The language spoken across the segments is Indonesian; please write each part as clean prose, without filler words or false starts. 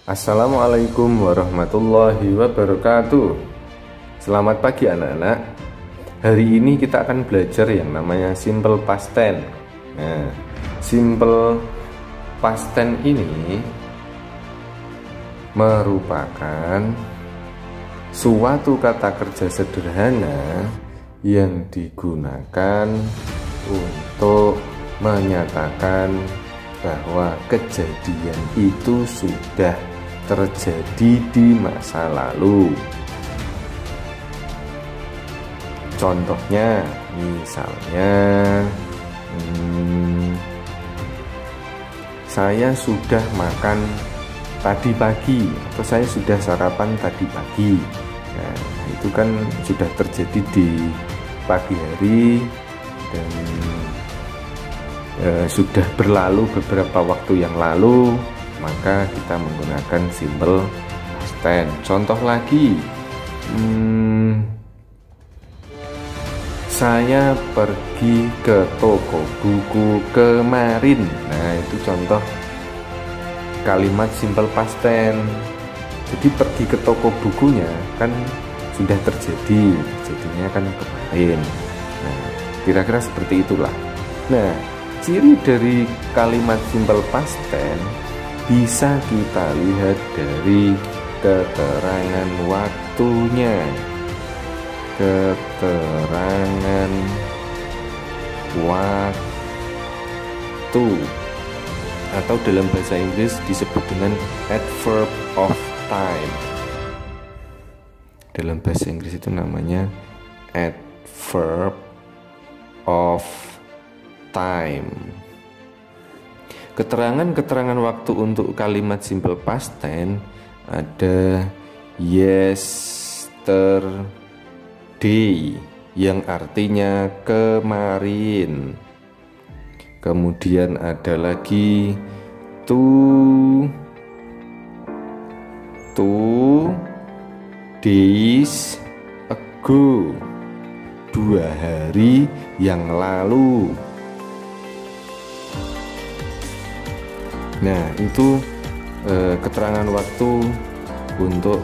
Assalamualaikum warahmatullahi wabarakatuh. Selamat pagi anak-anak. Hari ini kita akan belajar yang namanya simple past tense. Nah, simple past tense ini merupakan suatu kata kerja sederhana yang digunakan untuk menyatakan bahwa kejadian itu sudah terjadi di masa lalu. Contohnya, misalnya saya sudah makan tadi pagi, atau saya sudah sarapan tadi pagi. Nah, itu kan sudah terjadi di pagi hari dan sudah berlalu beberapa waktu yang lalu, maka kita menggunakan simple past tense. Contoh lagi, saya pergi ke toko buku kemarin. Nah, itu contoh kalimat simple past tense. Jadi pergi ke toko bukunya kan sudah terjadi, jadinya kan kemarin. Nah, kira-kira seperti itulah. Nah, ciri dari kalimat simple past tense bisa kita lihat dari keterangan waktunya. Keterangan waktu, atau dalam bahasa Inggris disebut dengan adverb of time. Dalam bahasa Inggris itu namanya adverb of time. Keterangan-keterangan waktu untuk kalimat simple past tense ada yesterday yang artinya kemarin. Kemudian ada lagi two days ago, 2 hari yang lalu. Nah, itu keterangan waktu untuk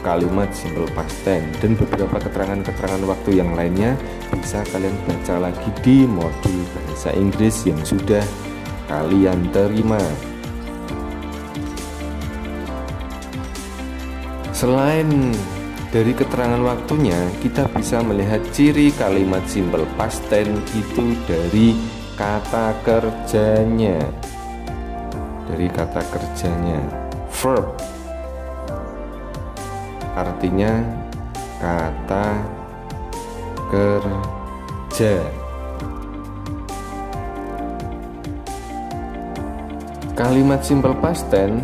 kalimat simple past tense, dan beberapa keterangan-keterangan waktu yang lainnya bisa kalian baca lagi di modul bahasa Inggris yang sudah kalian terima. Selain dari keterangan waktunya, kita bisa melihat ciri kalimat simple past tense itu dari kata kerjanya. Dari kata kerjanya, verb artinya kata kerja. Kalimat simple past tense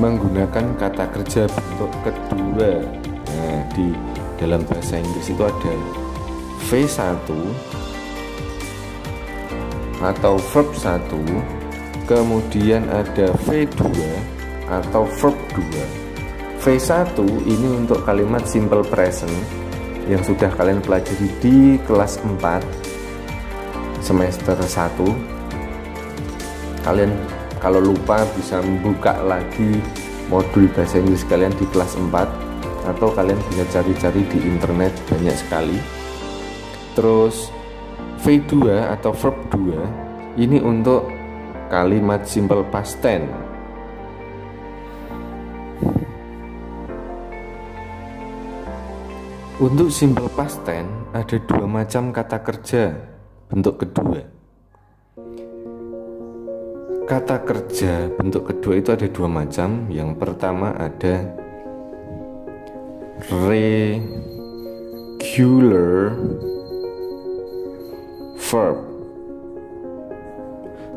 menggunakan kata kerja bentuk kedua. Nah, di dalam bahasa Inggris itu ada V1 atau verb 1, kemudian ada V2 atau verb 2. V1 ini untuk kalimat simple present yang sudah kalian pelajari di kelas 4 semester 1. Kalian kalau lupa bisa membuka lagi modul bahasa Inggris kalian di kelas 4, atau kalian bisa cari-cari di internet, banyak sekali. Terus V2 atau verb 2 ini untuk kalimat simple past tense. Untuk simple past tense ada 2 macam kata kerja bentuk kedua. Kata kerja bentuk kedua itu ada 2 macam. Yang pertama ada regular verb.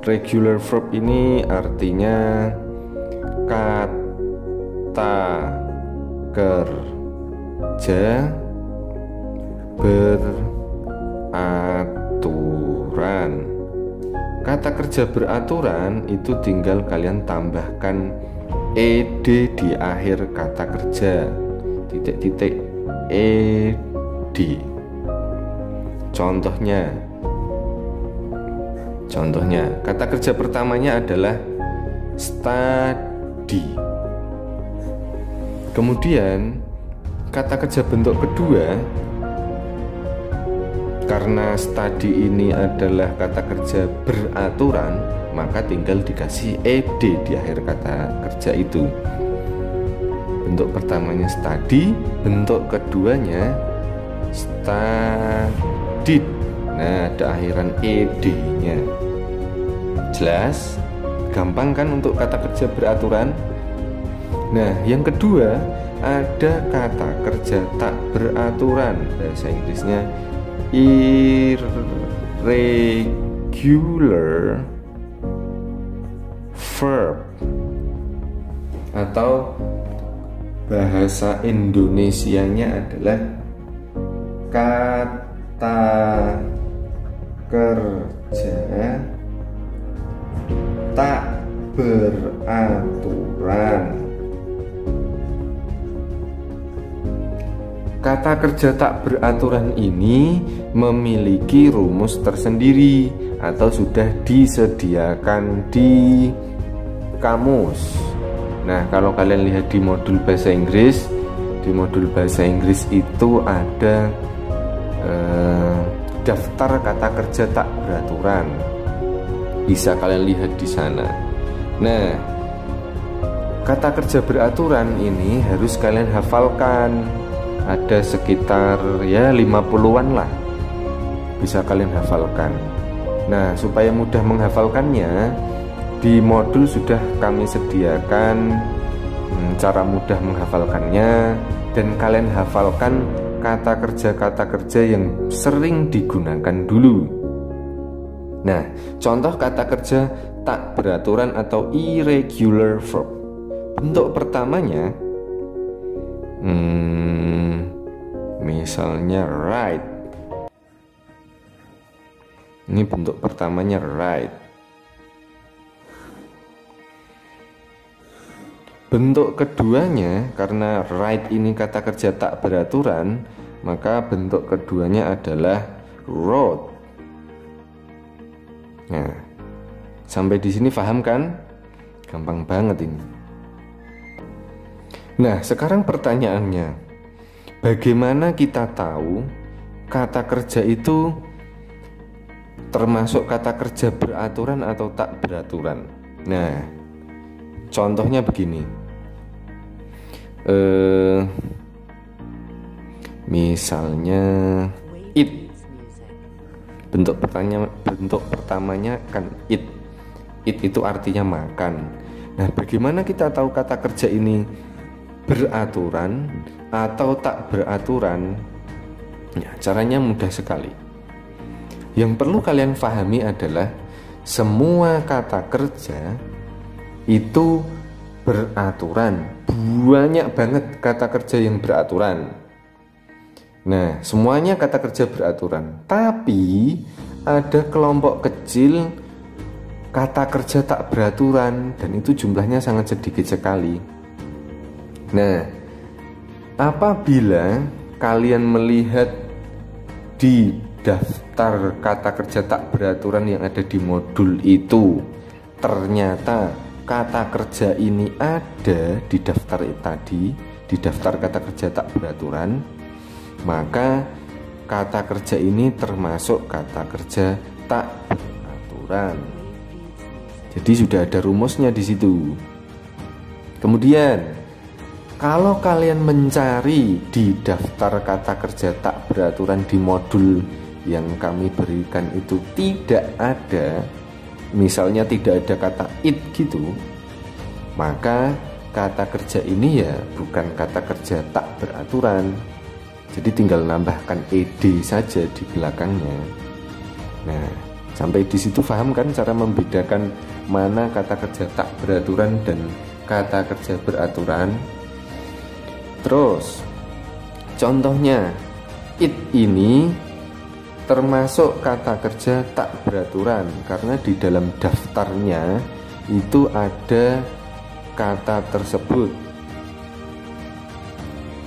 Regular verb ini artinya kata kerja beraturan. Kata kerja beraturan itu tinggal kalian tambahkan ed di akhir kata kerja, titik-titik ed. Contohnya, kata kerja pertamanya adalah study. Kemudian kata kerja bentuk kedua, karena study ini adalah kata kerja beraturan, maka tinggal dikasih ed di akhir kata kerja itu. Bentuk pertamanya study, bentuk keduanya studied. Nah, ada akhiran ed-nya. Jelas? Gampang kan untuk kata kerja beraturan? Nah, yang kedua ada kata kerja tak beraturan. Bahasa Inggrisnya irregular verb, atau bahasa Indonesianya adalah kata kerja tak beraturan. Kata kerja tak beraturan ini memiliki rumus tersendiri atau sudah disediakan di kamus. Nah, kalau kalian lihat di modul bahasa Inggris, di modul bahasa Inggris itu ada daftar kata kerja tak beraturan. Bisa kalian lihat di sana. Nah, kata kerja beraturan ini harus kalian hafalkan. Ada sekitar 50-an lah, bisa kalian hafalkan. Nah, supaya mudah menghafalkannya, di modul sudah kami sediakan cara mudah menghafalkannya, dan kalian hafalkan kata kerja yang sering digunakan dulu. Nah, contoh kata kerja tak beraturan atau irregular verb. Bentuk pertamanya misalnya write. Ini bentuk pertamanya write. Bentuk keduanya, karena write ini kata kerja tak beraturan, maka bentuk keduanya adalah wrote. Nah, sampai di sini paham kan? Gampang banget ini. Nah, sekarang pertanyaannya, bagaimana kita tahu kata kerja itu termasuk kata kerja beraturan atau tak beraturan? Nah, contohnya begini. Misalnya eat. Bentuk pertamanya kan eat. Eat itu artinya makan. Nah, bagaimana kita tahu kata kerja ini beraturan atau tak beraturan? Ya, caranya mudah sekali. Yang perlu kalian pahami adalah semua kata kerja itu beraturan. Banyak banget kata kerja yang beraturan. Nah, semuanya kata kerja beraturan. Tapi ada kelompok kecil kata kerja tak beraturan, dan itu jumlahnya sangat sedikit sekali. Nah, apabila kalian melihat di daftar kata kerja tak beraturan yang ada di modul itu, ternyata kata kerja ini ada di daftar tadi, di daftar kata kerja tak beraturan, maka kata kerja ini termasuk kata kerja tak beraturan. Jadi sudah ada rumusnya di situ. Kemudian kalau kalian mencari di daftar kata kerja tak beraturan di modul yang kami berikan itu tidak ada, misalnya tidak ada kata it gitu, maka kata kerja ini ya bukan kata kerja tak beraturan. Jadi tinggal nambahkan ed saja di belakangnya. Nah, sampai di situ paham kan cara membedakan mana kata kerja tak beraturan dan kata kerja beraturan? Terus contohnya it ini termasuk kata kerja tak beraturan karena di dalam daftarnya itu ada kata tersebut.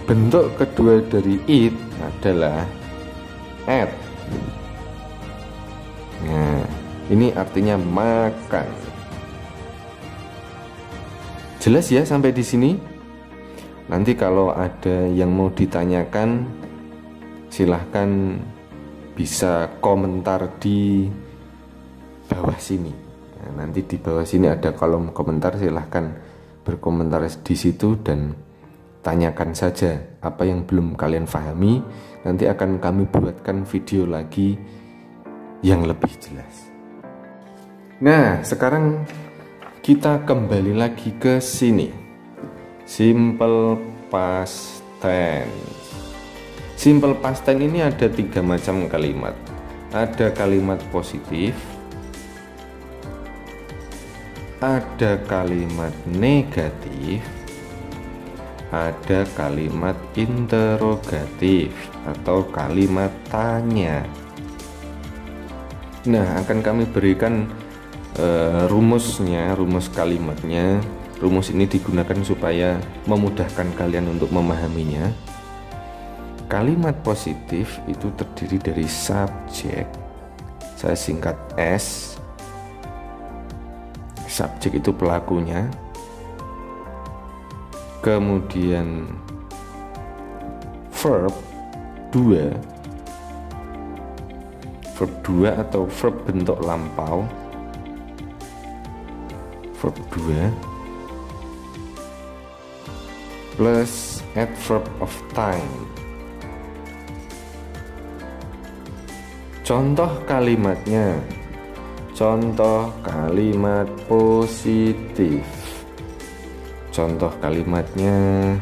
Bentuk kedua dari it adalah at. Nah, ini artinya makan. Jelas ya sampai di sini? Nanti kalau ada yang mau ditanyakan, silahkan bisa komentar di bawah sini. Nah, nanti di bawah sini ada kolom komentar, silahkan berkomentar di situ dan tanyakan saja apa yang belum kalian pahami. Nanti akan kami buatkan video lagi yang lebih jelas. Nah, sekarang kita kembali lagi ke sini. Simple past tense. Simple past tense ini ada 3 macam kalimat. Ada kalimat positif, ada kalimat negatif, ada kalimat interrogatif atau kalimat tanya. Nah, akan kami berikan rumusnya, rumus kalimatnya. Rumus ini digunakan supaya memudahkan kalian untuk memahaminya. Kalimat positif itu terdiri dari subjek, saya singkat S. Subjek itu pelakunya, kemudian verb 2 atau verb bentuk lampau, verb 2 plus adverb of time. Contoh kalimatnya, contoh kalimat positif. Contoh kalimatnya,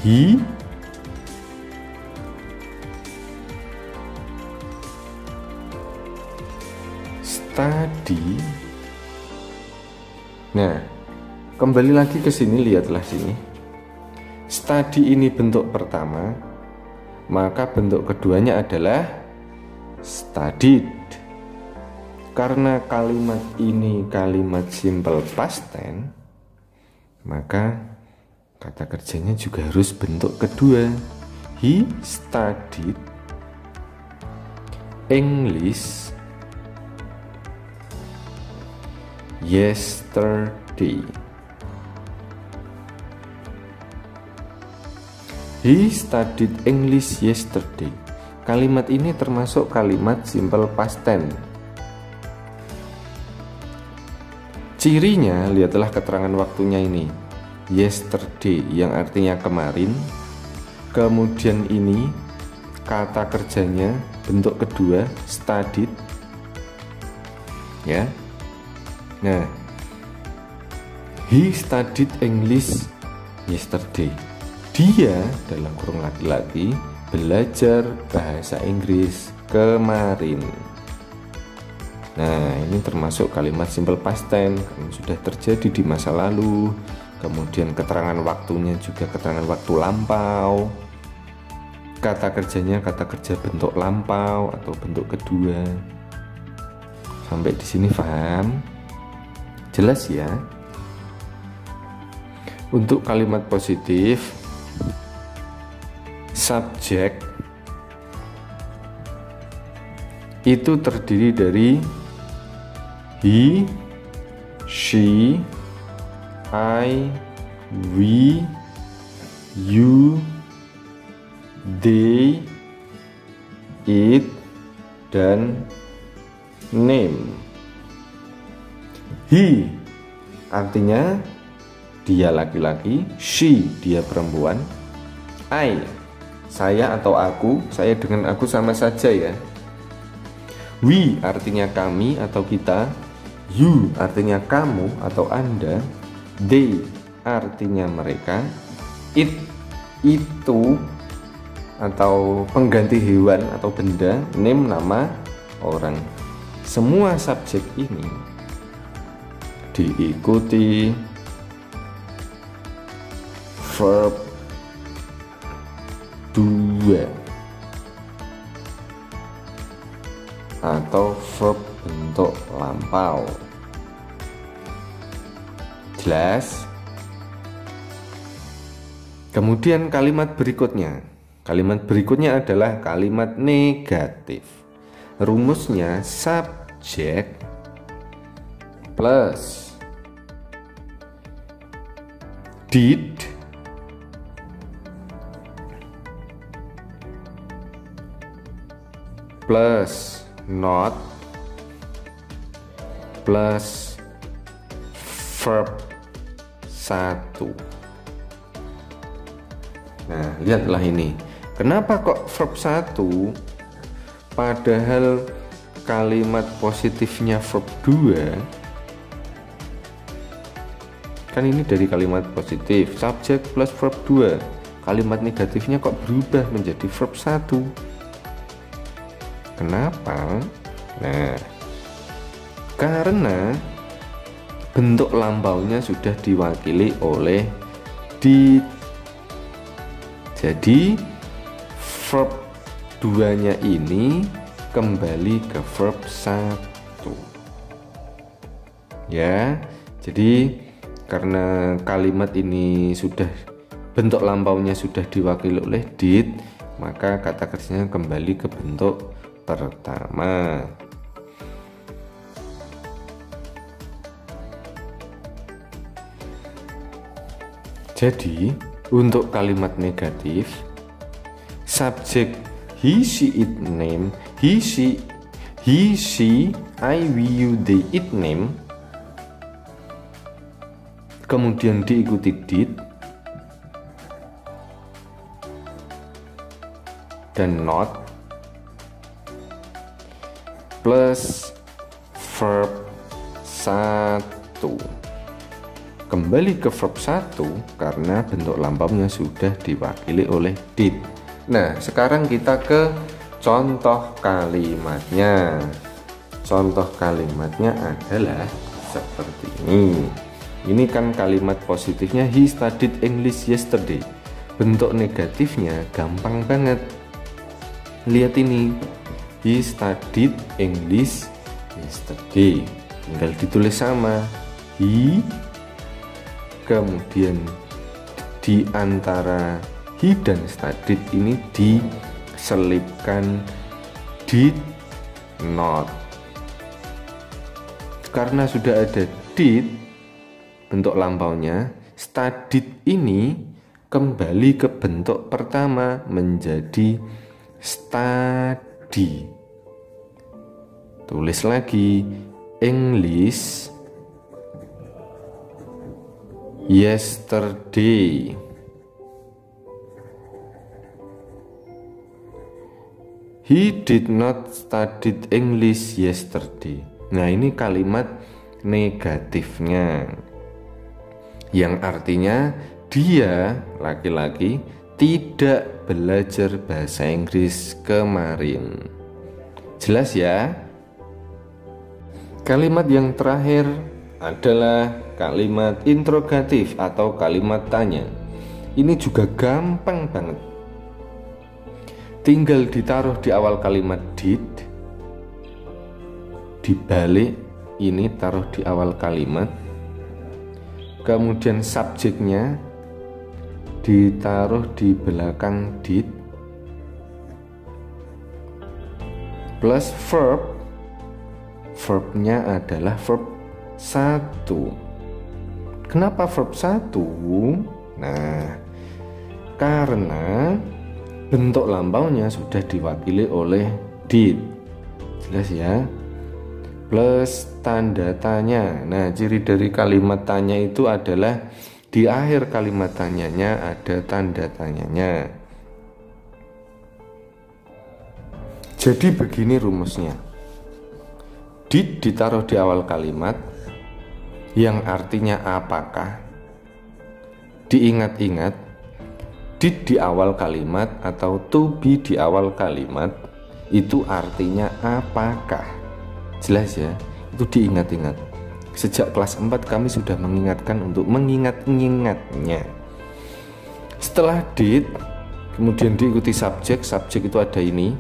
he study. Nah, kembali lagi ke sini, lihatlah sini. Study ini bentuk pertama, maka bentuk keduanya adalah studied. Karena kalimat ini kalimat simple past tense, maka kata kerjanya juga harus bentuk kedua. He studied English yesterday. He studied English yesterday. Kalimat ini termasuk kalimat simple past tense. Cirinya, lihatlah keterangan waktunya ini. Yesterday yang artinya kemarin. Kemudian ini kata kerjanya bentuk kedua, studied. Ya. Nah, he studied English yesterday. Dia, dalam kurung laki-laki, belajar bahasa Inggris kemarin. Nah, ini termasuk kalimat simple past tense karena sudah terjadi di masa lalu. Kemudian keterangan waktunya juga keterangan waktu lampau. Kata kerjanya kata kerja bentuk lampau atau bentuk kedua. Sampai di sini paham? Jelas ya? Untuk kalimat positif, subjek itu terdiri dari he, she, I, we, you, they, it, dan name. He artinya dia laki-laki, she dia perempuan, I saya atau aku, saya dengan aku sama saja ya. We artinya kami atau kita, you artinya kamu atau Anda, they artinya mereka, it itu atau pengganti hewan atau benda, name nama orang. Semua subjek ini diikuti verb 2 atau verb bentuk lampau. Jelas? Kemudian kalimat berikutnya. Kalimat berikutnya adalah kalimat negatif. Rumusnya subjek plus did plus not plus verb 1. Nah, lihatlah ini. Kenapa kok verb 1 padahal kalimat positifnya verb 2? Kan ini dari kalimat positif, subjek plus verb 2. Kalimat negatifnya kok berubah menjadi verb 1? Kenapa? Nah, karena bentuk lampaunya sudah diwakili oleh did. Jadi verb 2-nya ini kembali ke verb 1. Ya, jadi karena kalimat ini sudah bentuk lampaunya sudah diwakili oleh did, maka kata kerjanya kembali ke bentuk pertama. Jadi untuk kalimat negatif, subjek he, she, it, name, he, she, I, we, you, they, it, name, kemudian diikuti did dan not plus verb 1. Kembali ke verb 1 karena bentuk lampaunya sudah diwakili oleh did. Nah, sekarang kita ke contoh kalimatnya. Contoh kalimatnya adalah seperti ini. Ini kan kalimat positifnya he studied English yesterday. Bentuk negatifnya gampang banget. Lihat ini, he studied English yesterday. Tinggal ditulis sama he, kemudian di antara he dan studied ini diselipkan did not. Karena sudah ada did bentuk lampaunya, studied ini kembali ke bentuk pertama menjadi study. Tulis lagi English yesterday. He did not study English yesterday. Nah, ini kalimat negatifnya, yang artinya dia, laki-laki, tidak belajar bahasa Inggris kemarin. Jelas ya? Kalimat yang terakhir adalah kalimat interrogatif atau kalimat tanya. Ini juga gampang banget. Tinggal ditaruh di awal kalimat did, dibalik ini taruh di awal kalimat, kemudian subjeknya ditaruh di belakang did, plus verb. Verbnya adalah verb 1. Kenapa verb 1? Nah, karena bentuk lampaunya sudah diwakili oleh did. Jelas ya? Plus tanda tanya. Nah, ciri dari kalimat tanya itu adalah di akhir kalimat tanyanya ada tanda tanyanya. Jadi begini rumusnya. Did ditaruh di awal kalimat yang artinya apakah. Diingat-ingat, did di awal kalimat atau to be di awal kalimat itu artinya apakah. Jelas ya? Itu diingat-ingat. Sejak kelas 4 kami sudah mengingatkan untuk mengingat-ingatnya. Setelah did, kemudian diikuti subjek. Subjek itu ada ini.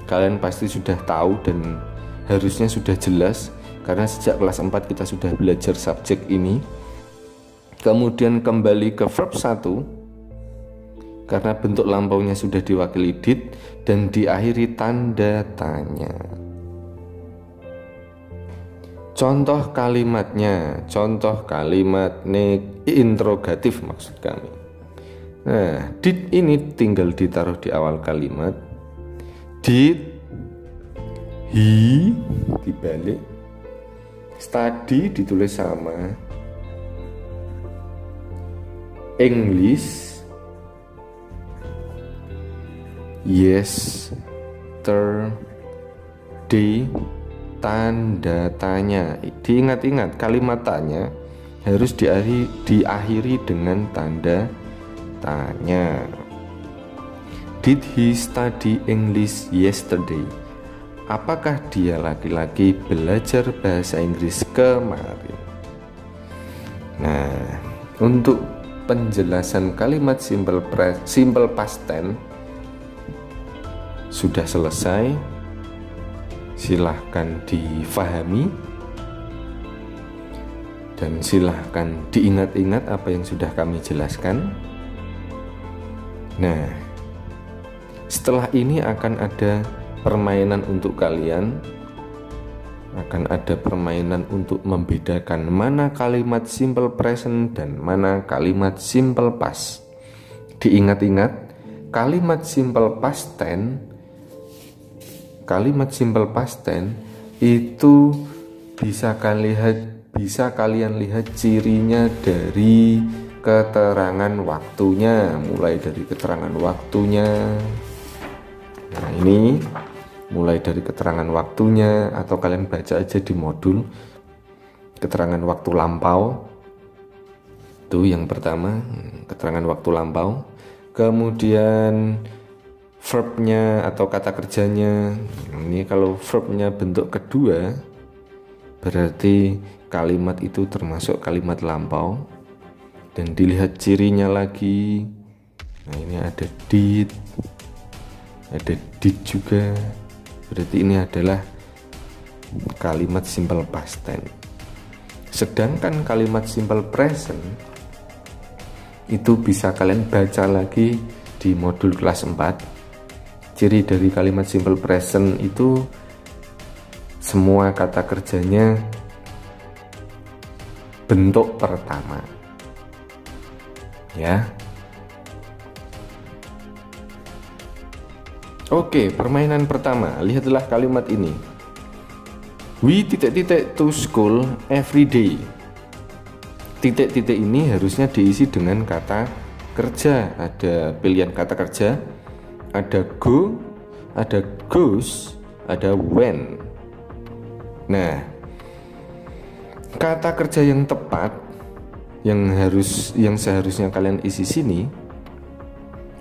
Kalian pasti sudah tahu dan harusnya sudah jelas, karena sejak kelas 4 kita sudah belajar subjek ini. Kemudian kembali ke verb 1 karena bentuk lampaunya sudah diwakili did, dan diakhiri tanda tanya. Contoh kalimatnya, contoh kalimat interrogatif maksud kami. Nah, did ini tinggal ditaruh di awal kalimat. Did he dibalik, study ditulis sama, English yesterday, tanda tanya. Diingat-ingat kalimat tanya harus diakhiri dengan tanda tanya. Did he study English yesterday? Apakah dia laki-laki belajar bahasa Inggris kemarin? Nah, untuk penjelasan kalimat simple past tense sudah selesai. Silahkan difahami dan silahkan diingat-ingat apa yang sudah kami jelaskan. Nah, setelah ini akan ada permainan untuk kalian. Akan ada permainan untuk membedakan mana kalimat simple present dan mana kalimat simple past. Diingat-ingat, kalimat simple past tense itu bisa kalian lihat cirinya dari keterangan waktunya, mulai dari keterangan waktunya. Nah, ini mulai dari keterangan waktunya, atau kalian baca aja di modul keterangan waktu lampau. Itu yang pertama, keterangan waktu lampau. Kemudian verbnya atau kata kerjanya. Ini kalau verbnya bentuk kedua, berarti kalimat itu termasuk kalimat lampau. Dan dilihat cirinya lagi. Nah, ini ada did juga. Berarti ini adalah kalimat simple past tense. Sedangkan kalimat simple present itu bisa kalian baca lagi di modul kelas 4. Ciri dari kalimat simple present itu semua kata kerjanya bentuk pertama. Ya. Oke, permainan pertama. Lihatlah kalimat ini. We ... to school every day. Titik-titik ini harusnya diisi dengan kata kerja. Ada pilihan kata kerja. Ada go, ada goes, ada when. Nah, kata kerja yang tepat yang seharusnya kalian isi sini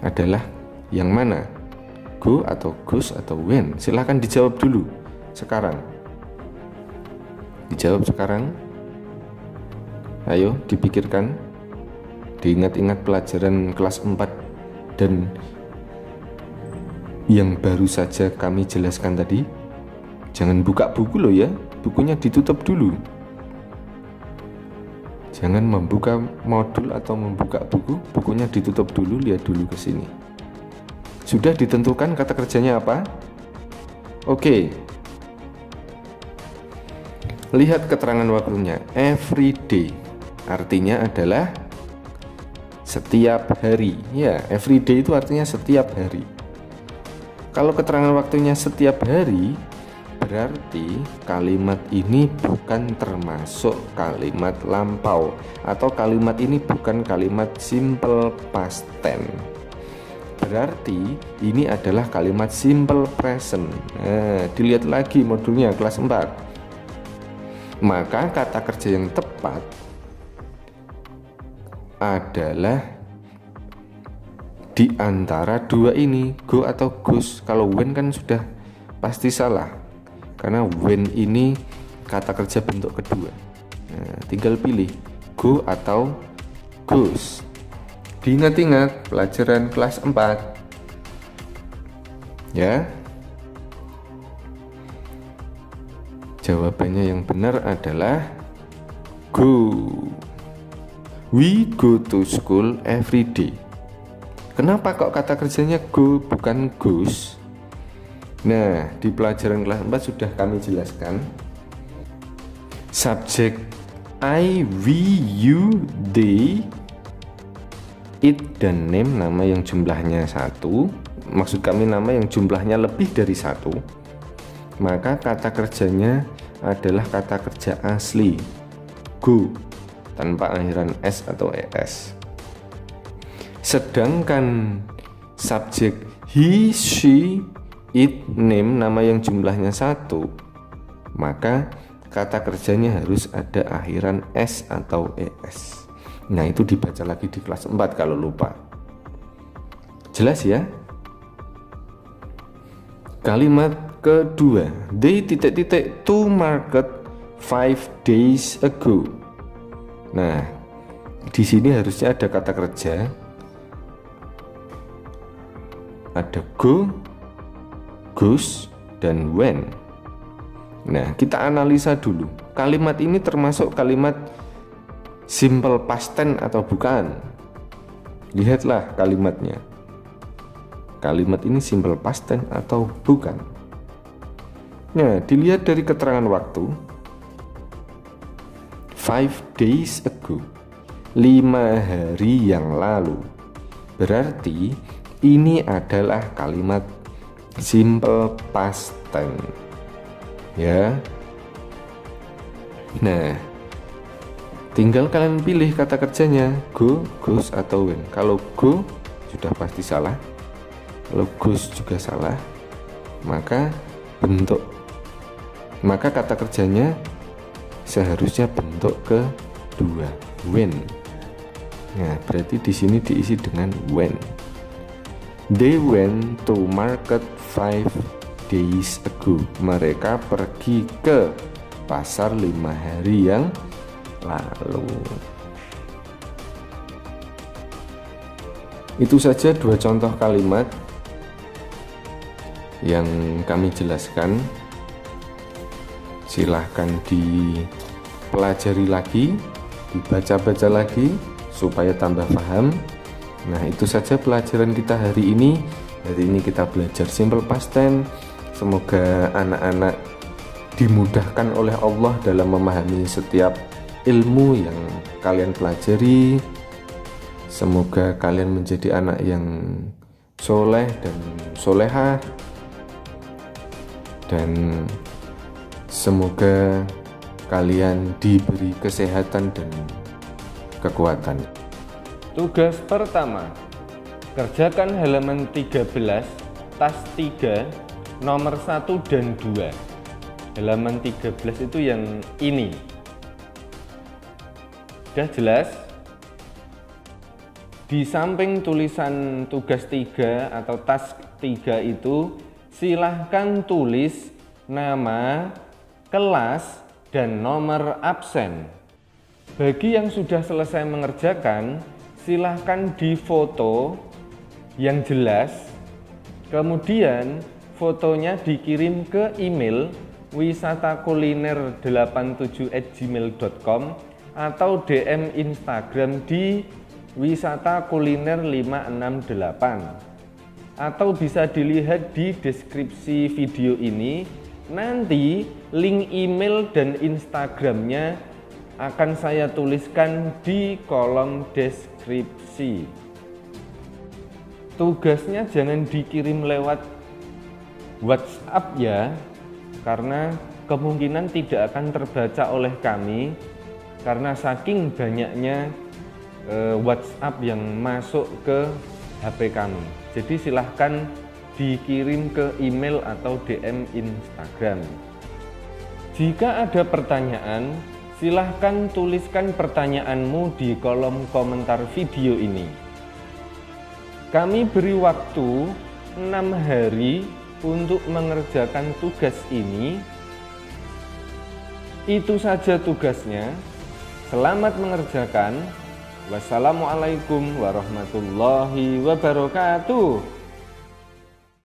adalah yang mana? Go atau goes atau when? Silahkan dijawab dulu sekarang. Dijawab sekarang. Ayo dipikirkan. Diingat-ingat pelajaran kelas 4 dan yang baru saja kami jelaskan tadi. Jangan buka buku loh ya. Bukunya ditutup dulu. Jangan membuka modul atau membuka buku. Bukunya ditutup dulu, lihat dulu ke sini. Sudah ditentukan kata kerjanya apa? Oke. Lihat keterangan waktunya. Every day. Artinya adalah setiap hari. Ya, every day itu artinya setiap hari. Kalau keterangan waktunya setiap hari, berarti kalimat ini bukan termasuk kalimat lampau, atau kalimat ini bukan kalimat simple past tense. Berarti ini adalah kalimat simple present. Nah, dilihat lagi modulnya kelas 4. Maka kata kerja yang tepat adalah di antara dua ini, go atau goes. Kalau when kan sudah pasti salah, karena when ini kata kerja bentuk kedua. Nah, tinggal pilih go atau goes. Diingat-ingat pelajaran kelas 4 ya. Jawabannya yang benar adalah go. We go to school every day. Kenapa kok kata kerjanya go bukan goes? Nah, di pelajaran kelas 4 sudah kami jelaskan Subjek I, we, you, they, it, dan name, nama yang jumlahnya 1, maksud kami nama yang jumlahnya lebih dari 1, maka kata kerjanya adalah kata kerja asli go tanpa akhiran s atau es. Sedangkan subjek he, she, it, name, nama yang jumlahnya 1, maka kata kerjanya harus ada akhiran s atau es. Nah, itu dibaca lagi di kelas 4 kalau lupa. Jelas ya? Kalimat kedua, they to market 5 days ago. Nah, di sini harusnya ada kata kerja, ada go, goes, dan when. Nah, kita analisa dulu. Kalimat ini termasuk kalimat simple past tense atau bukan? Lihatlah kalimatnya. Kalimat ini simple past tense atau bukan? Nah, dilihat dari keterangan waktu. 5 days ago. 5 hari yang lalu. Berarti ini adalah kalimat simple past tense. Ya. Nah, tinggal kalian pilih kata kerjanya, go, goes, atau when. Kalau go sudah pasti salah, kalau goes juga salah, maka kata kerjanya seharusnya bentuk kedua, when. Nah, berarti di sini diisi dengan when. They went to market 5 days ago. Mereka pergi ke pasar 5 hari yang lalu. Itu saja 2 contoh kalimat yang kami jelaskan. Silahkan dipelajari lagi, dibaca-baca lagi supaya tambah paham. Nah, itu saja pelajaran kita hari ini. Hari ini kita belajar simple past tense. Semoga anak-anak dimudahkan oleh Allah dalam memahami setiap ilmu yang kalian pelajari. Semoga kalian menjadi anak yang soleh dan solehah, dan semoga kalian diberi kesehatan dan kekuatan. Tugas pertama, kerjakan halaman 13, tas 3, nomor 1 dan 2. Halaman 13 itu yang ini. Sudah jelas? Di samping tulisan tugas 3 atau tas 3 itu, silahkan tulis nama, kelas, dan nomor absen. Bagi yang sudah selesai mengerjakan, silahkan difoto yang jelas, kemudian fotonya dikirim ke email wisatakuliner87@gmail.com atau DM Instagram di wisatakuliner568, atau bisa dilihat di deskripsi video ini. Nanti link email dan Instagramnya akan saya tuliskan di kolom deskripsi. Tugasnya jangan dikirim lewat WhatsApp ya, karena kemungkinan tidak akan terbaca oleh kami karena saking banyaknya WhatsApp yang masuk ke HP kami. Jadi silahkan dikirim ke email atau DM Instagram. Jika ada pertanyaan, silahkan tuliskan pertanyaanmu di kolom komentar video ini. Kami beri waktu 6 hari untuk mengerjakan tugas ini. Itu saja tugasnya. Selamat mengerjakan. Wassalamualaikum warahmatullahi wabarakatuh.